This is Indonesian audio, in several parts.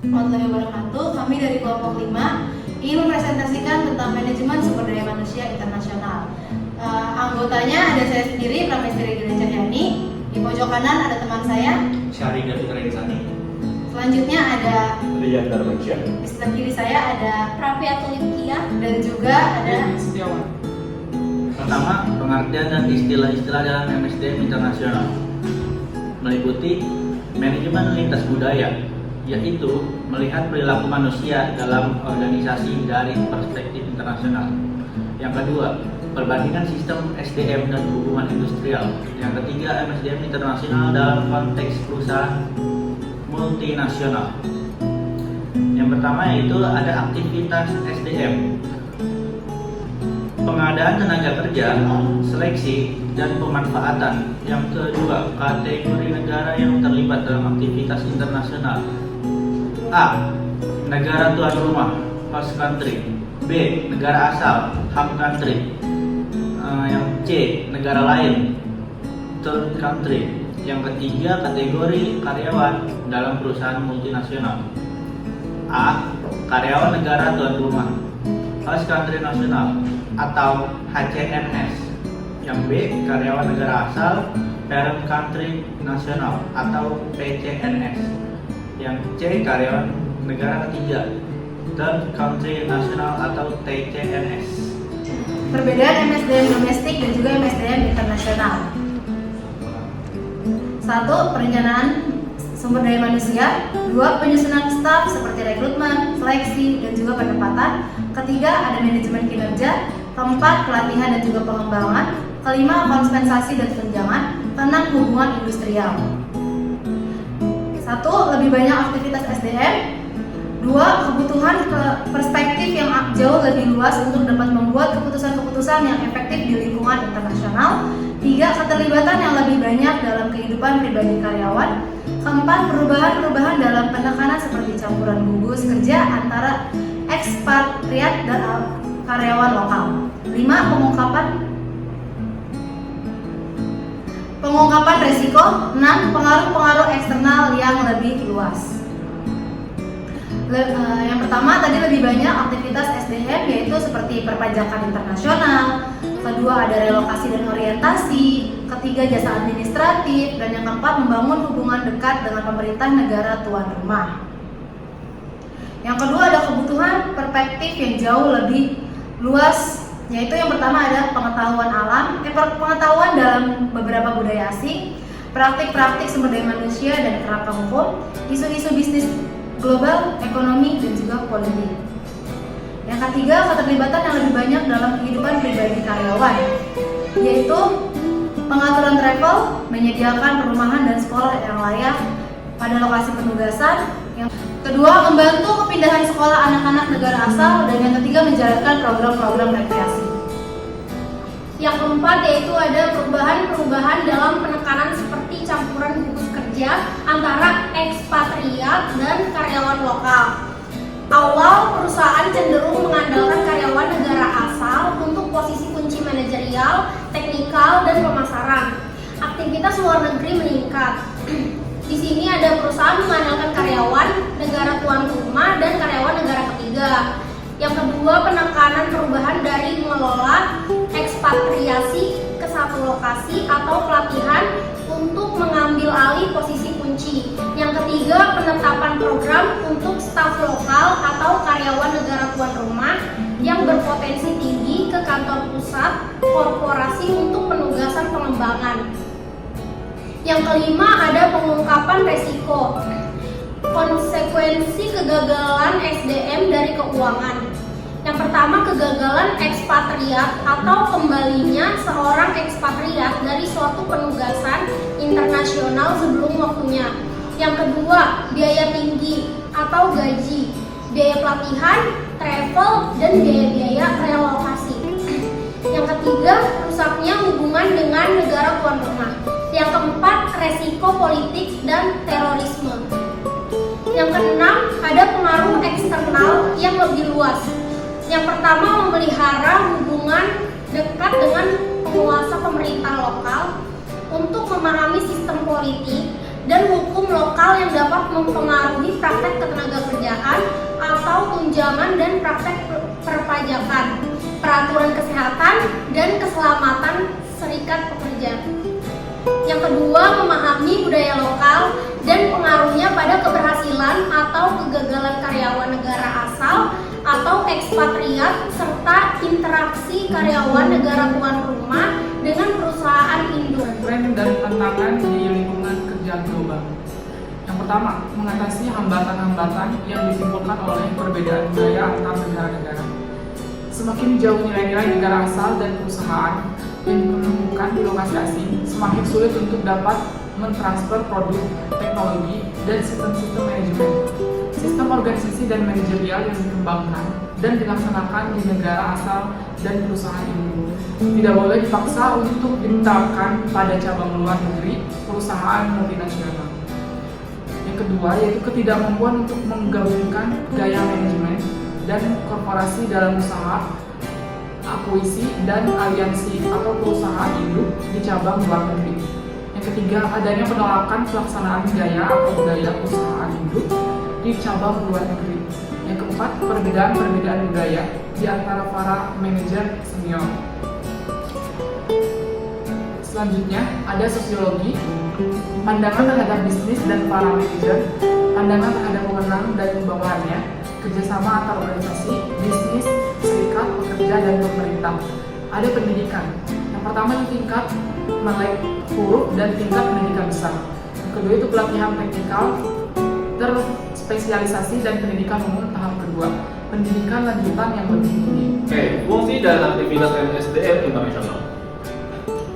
Warahmatullahi wabarakatuh. Kami dari kelompok 5 ingin mempresentasikan tentang manajemen sumber daya manusia internasional. Anggotanya ada saya sendiri, Pramestri Gina Cahyani. Di pojok kanan ada teman saya, Syari Gafitra Insani. Selanjutnya ada Rian Darmansya. di sebelah kiri saya ada Raffi Atulipkia dan juga ada Setiawan. Pertama, pengertian dan istilah-istilah dalam MSDM internasional meliputi manajemen lintas budaya, yaitu melihat perilaku manusia dalam organisasi dari perspektif internasional. Yang kedua, perbandingan sistem SDM dan hubungan industrial. Yang ketiga, MSDM internasional dalam konteks perusahaan multinasional. Yang pertama yaitu ada aktivitas SDM, pengadaan tenaga kerja, seleksi, dan pemanfaatan. Yang kedua, kategori negara yang terlibat dalam aktivitas internasional. A. Negara tuan rumah, host country. B. Negara asal, home country. Yang C. Negara lain, third country. Yang ketiga, kategori karyawan dalam perusahaan multinasional. A. Karyawan negara tuan rumah, host country nasional atau HCNS. Yang B. Karyawan negara asal, parent country nasional atau PCNS. Yang C. Karyawan negara ketiga, third country nasional atau TCNS. perbedaan MSDM domestik dan juga MSDM internasional. 1. Perencanaan sumber daya manusia. 2. Penyusunan staf seperti rekrutmen, seleksi, dan juga penempatan. Ketiga, ada manajemen kinerja. 4. Pelatihan dan juga pengembangan. 5. Kompensasi dan tunjangan. 6. Hubungan industrial. 1. Lebih banyak aktivitas SDM. 2. Kebutuhan perspektif yang jauh lebih luas untuk dapat membuat keputusan-keputusan yang efektif di lingkungan internasional. 3. Keterlibatan yang lebih banyak dalam kehidupan pribadi karyawan. 4. Perubahan-perubahan dalam penekanan seperti campuran gugus kerja antara ekspatriat dan karyawan lokal. 5. Pengungkapan resiko. 6. Pengaruh-pengaruh eksternal yang lebih luas. Yang pertama tadi lebih banyak aktivitas SDM, yaitu seperti perpajakan internasional. Kedua, ada relokasi dan orientasi. Ketiga, jasa administratif. Dan yang keempat, membangun hubungan dekat dengan pemerintah negara tuan rumah. Yang kedua, ada kebutuhan perspektif yang jauh lebih luas, yaitu yang pertama ada pengetahuan dalam beberapa budaya asing, praktik-praktik sumber daya manusia dan kerangka hukum, isu-isu bisnis global, ekonomi, dan juga politik. Yang ketiga, keterlibatan yang lebih banyak dalam kehidupan pribadi karyawan, yaitu pengaturan travel, menyediakan perumahan dan sekolah yang layak pada lokasi penugasan. Yang kedua, membantu kepindahan sekolah anak-anak negara asal. Dan yang ketiga, menjalankan program-program rekreasi. Yang keempat yaitu ada perubahan-perubahan dalam penekanan seperti campuran gugus kerja antara ekspatriat dan karyawan lokal. Awal perusahaan cenderung mengandalkan karyawan negara asal untuk posisi kunci manajerial, teknikal, dan pemasaran. Aktivitas luar negeri meningkat. Di sini ada perusahaan mengandalkan karyawan negara tuan rumah dan karyawan negara ketiga. Yang kedua, penekanan perubahan dari mengelola ekspatriasi ke satu lokasi atau pelatihan untuk mengambil alih posisi kunci. Yang ketiga, penetapan program untuk staf lokal atau karyawan negara tuan rumah yang berpotensi tinggi ke kantor pusat korporasi untuk penugasan pengembangan. Yang kelima, ada pengungkapan resiko. Konsekuensi kegagalan SDM dari keuangan. Yang pertama, kegagalan ekspatriat atau kembalinya seorang ekspatriat dari suatu penugasan internasional sebelum waktunya. Yang kedua, biaya tinggi atau gaji, biaya pelatihan, travel, dan biaya-biaya relokasi. Yang ketiga, rusaknya hubungan dengan negara tuan rumah. Yang keempat, resiko politik dan terorisme. Yang keenam, ada pengaruh eksternal yang lebih luas. Yang pertama, memelihara hubungan dekat dengan penguasa pemerintah lokal untuk memahami sistem politik dan hukum lokal yang dapat mempengaruhi praktek ketenagakerjaan atau tunjangan dan praktek perpajakan, peraturan kesehatan dan keselamatan serikat pekerja. Yang kedua, memahami budaya lokal dan pengaruhnya pada keberhasilan atau kegagalan karyawan negara asal atau ekspatriat serta interaksi karyawan negara tuan rumah dengan perusahaan induk. Tren dan tantangan di lingkungan kerja global. Yang pertama, mengatasi hambatan-hambatan yang ditimbulkan oleh perbedaan budaya antar negara-negara. Semakin jauh nilai-nilai negara asal dan perusahaan yang ditemukan di lokasi asing, semakin sulit untuk dapat mentransfer produk, teknologi, dan sistem-sistem manajemen. Sistem organisasi dan manajerial yang dikembangkan dan dilaksanakan di negara asal dan perusahaan induk tidak boleh dipaksa untuk diterapkan pada cabang luar negeri perusahaan multinasional. Yang kedua, yaitu ketidakmampuan untuk menggabungkan gaya manajemen dan korporasi dalam usaha, akuisisi, dan aliansi atau perusahaan induk di cabang luar negeri. Yang ketiga, adanya penolakan pelaksanaan gaya atau budaya perusahaan induk di cabang luar negeri. Yang keempat, perbedaan budaya di antara para manajer senior. Selanjutnya, ada sosiologi, pandangan terhadap bisnis dan para manajer, pandangan terhadap wewenang dan bawahannya, kerjasama antar organisasi, bisnis, serikat, pekerja, dan pemerintah. Ada pendidikan. Yang pertama itu tingkat melek huruf dan tingkat pendidikan besar. Yang kedua itu pelatihan teknikal, terspesialisasi, dan pendidikan umum tahap kedua. Pendidikan lanjutan yang lebih tinggi. Fungsi dan aktivitas SDM internasional.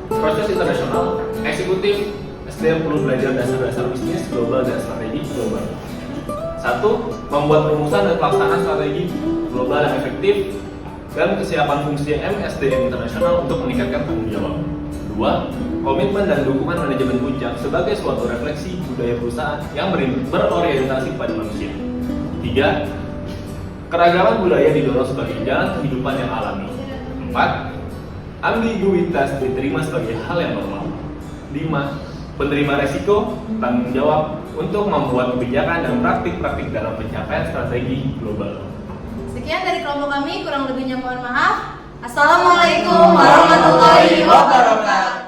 Proses internasional, eksekutif, SDM perlu belajar dasar-dasar bisnis global dan strategi global. 1. Membuat rumusan dan pelaksanaan strategi global yang efektif dan kesiapan fungsi SDM internasional untuk meningkatkan tanggung jawab. 2. Komitmen dan dukungan manajemen puncak sebagai suatu refleksi budaya perusahaan yang berorientasi pada manusia. 3. Keragaman budaya didorong sebagai jalan kehidupan yang alami. 4. Ambiguitas diterima sebagai hal yang normal. 5. Penerima resiko, tanggung jawab untuk membuat kebijakan dan praktik-praktik dalam pencapaian strategi global. Sekian dari kelompok kami, kurang lebihnya mohon maaf. Assalamualaikum warahmatullahi wabarakatuh.